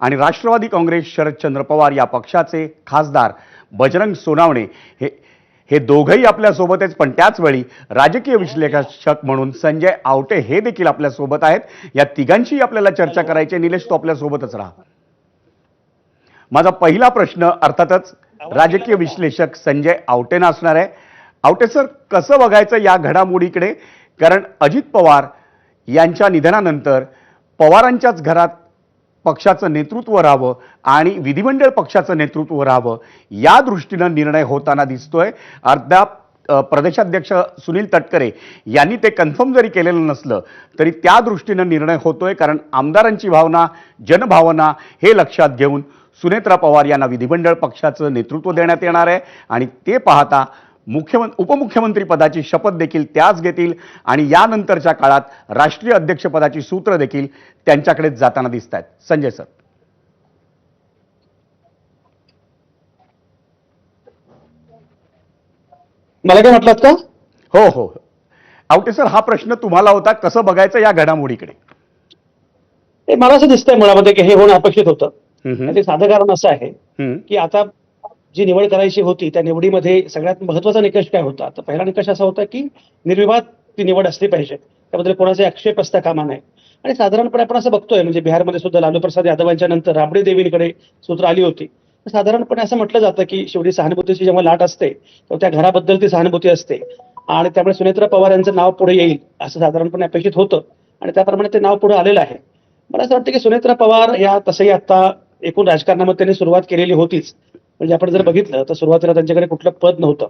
आणि राष्ट्रवादी काँग्रेस शरदचंद्र पवार या पक्षाचे खासदार बजरंग सोनावणे हे दोघंही आपल्यासोबत आहेत, पण त्याच वेळी राजकीय विश्लेषक म्हणून संजय आवटे हे देखील आपल्यासोबत आहेत। या तिघांची आपल्याला चर्चा करायची। निलेश, तो आपल्यासोबतच राहा। माझा पहिला प्रश्न अर्थातच राजकीय विश्लेषक संजय आवटेंना असणार आहे। आवटे सर, कसं बघायचं या घडामोडीकडे? कारण अजित पवार यांच्या निधनानंतर पवारांच्याच घरात पक्षाचं नेतृत्व राहावं आणि विधिमंडळ पक्षाचं नेतृत्व राहावं या दृष्टीनं निर्णय होताना दिसतोय। अद्याप प्रदेशाध्यक्ष सुनील तटकरे यांनी ते कन्फर्म जरी केलेलं नसलं तरी त्या दृष्टीनं निर्णय होतोय, कारण आमदारांची भावना, जनभावना हे लक्षात घेऊन सुनेत्रा पवार यांना विधिमंडळ पक्षाचं नेतृत्व देण्यात येणार आहे आणि ते पाहता उपमुख्यमंत्री पदाची शपथ देखील त्याच घेतील आणि यानंतरच्या काळात राष्ट्रीय अध्यक्षपदाची सूत्र देखील त्यांच्याकडे जाताना दिसत आहेत। संजय सर, मला काय म्हटलात का? हो हो आवटे सर, हा प्रश्न तुम्हाला होता, कसं बघायचं या घडामोडीकडे? मला असं दिसतंय मुळामध्ये की हे होणं अपेक्षित होतं। ते साधं कारण असं आहे की आता जी निवड करायची होती त्या निवडीमध्ये सगळ्यात महत्वाचा निकष काय होता? तर पहिला निकष असा होता की निर्विवाद ती निवड असली पाहिजे, त्याबद्दल कोणाचे आक्षेप असता कामा नये। आणि साधारणपणे आपण असं बघतोय, म्हणजे बिहारमध्ये सुद्धा लालू प्रसाद यादवांच्या नंतर राबडी देवींकडे सूत्र आली होती। साधारणपणे असं म्हटलं जातं की शेवटी सहानुभूतीची जेव्हा लाट असते तेव्हा त्या घराबद्दल ती सहानुभूती असते आणि त्यामुळे सुनेत्रा पवार यांचं नाव पुढे येईल असं साधारणपणे अपेक्षित होतं आणि त्याप्रमाणे ते नाव पुढे आलेलं आहे। मला असं वाटतं की सुनेत्रा पवार या तसंही आता एकूण राजकारणामध्ये त्यांनी सुरुवात केलेली होतीच। म्हणजे आपण जर बघितलं तर सुरुवातीला त्यांच्याकडे कुठलं पद नव्हतं,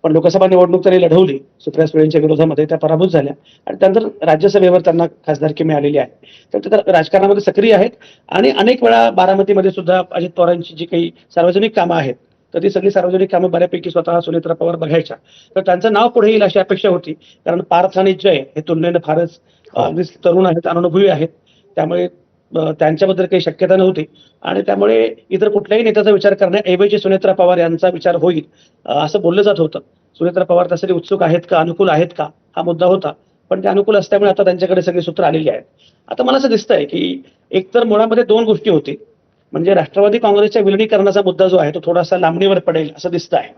पण लोकसभा निवडणूक त्यांनी लढवली, सुप्रिया सुळेंच्या विरोधामध्ये, त्या पराभूत झाल्या आणि त्यानंतर राज्यसभेवर त्यांना खासदारकी मिळालेली आहे। तर ते राजकारणामध्ये सक्रिय आहेत आणि अनेक वेळा बारामतीमध्ये सुद्धा अजित पवारांची जी काही सार्वजनिक कामं आहेत तर ती सगळी सार्वजनिक कामं बऱ्यापैकी स्वतः सुनेत्रा पवार बघायच्या। तर त्यांचं नाव पुढे येईल अशी अपेक्षा होती, कारण पार्थ आणि जय हे तुलनेनं फारच अगदीच तरुण आहेत, अनुभवी आहेत, त्यामुळे त्यांच्याबद्दल काही शक्यता नव्हती आणि त्यामुळे इतर कुठल्याही नेत्याचा विचार करण्याऐवजी सुनेत्रा पवार यांचा विचार होईल असं बोललं जात होतं। सुनेत्रा पवार त्यासाठी उत्सुक आहेत का, अनुकूल आहेत का, हा मुद्दा होता, पण ते अनुकूल असल्यामुळे आता त्यांच्याकडे सगळी सूत्र आलेली आहेत। आता मला असं दिसतंय की एकतर मुळामध्ये दोन गोष्टी होती, म्हणजे राष्ट्रवादी काँग्रेसच्या विलिनीकरणाचा मुद्दा जो आहे तो थोडासा लांबणीवर पडेल असं दिसत आहे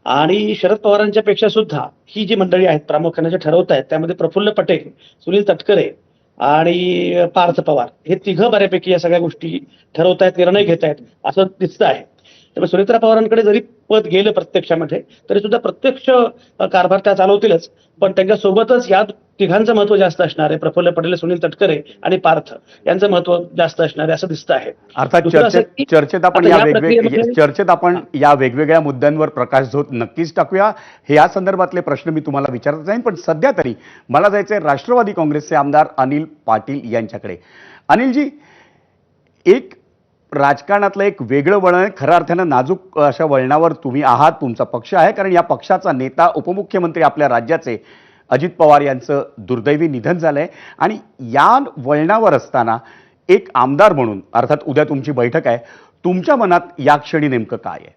आणि शरद पवारांच्या पेक्षा सुद्धा ही जी मंडळी आहेत प्रामुख्याने जे ठरवत आहेत त्यामध्ये प्रफुल्ल पटेल, सुनील तटकरे आणि पार्थ पवार हे तिघं बऱ्यापैकी या सगळ्या गोष्टी ठरवतायत, निर्णय घेत आहेत असं दिसतं आहे। त्यामुळे सुनेत्रा पवारांकडे जरी पद गेलं प्रत्यक्षामध्ये तरी सुद्धा प्रत्यक्ष कारभार त्या चालवतीलच, पण त्यांच्यासोबतच या तिघांचं महत्व जास्त असणार आहे। प्रफुल्ल पटेल, सुनील तटकरे आणि पार्थ यांचं महत्व जास्त असणार आहे असं दिसतं आहे। अर्थात चर्चेत आपण या वेगवेगळ्या मुद्द्यांवर प्रकाशझोत नक्कीच टाकूया। हे या संदर्भातले प्रश्न मी तुम्हाला विचारत जाईन, पण सध्या तरी मला जायचंय राष्ट्रवादी काँग्रेसचे आमदार अनिल पाटील यांच्याकडे। अनिलजी, एक राजकारणातलं एक वेगळं वळण, खऱ्या अर्थानं नाजूक अशा वळणावर तुम्ही आहात, तुमचा पक्ष आहे, कारण या पक्षाचा नेता, उपमुख्यमंत्री आपल्या राज्याचे अजित पवार यांचं दुर्दैवी निधन झालंय आणि या वळणावर असताना एक आमदार म्हणून, अर्थात उद्या तुमची बैठक आहे, तुमच्या मनात या क्षणी नेमकं काय आहे?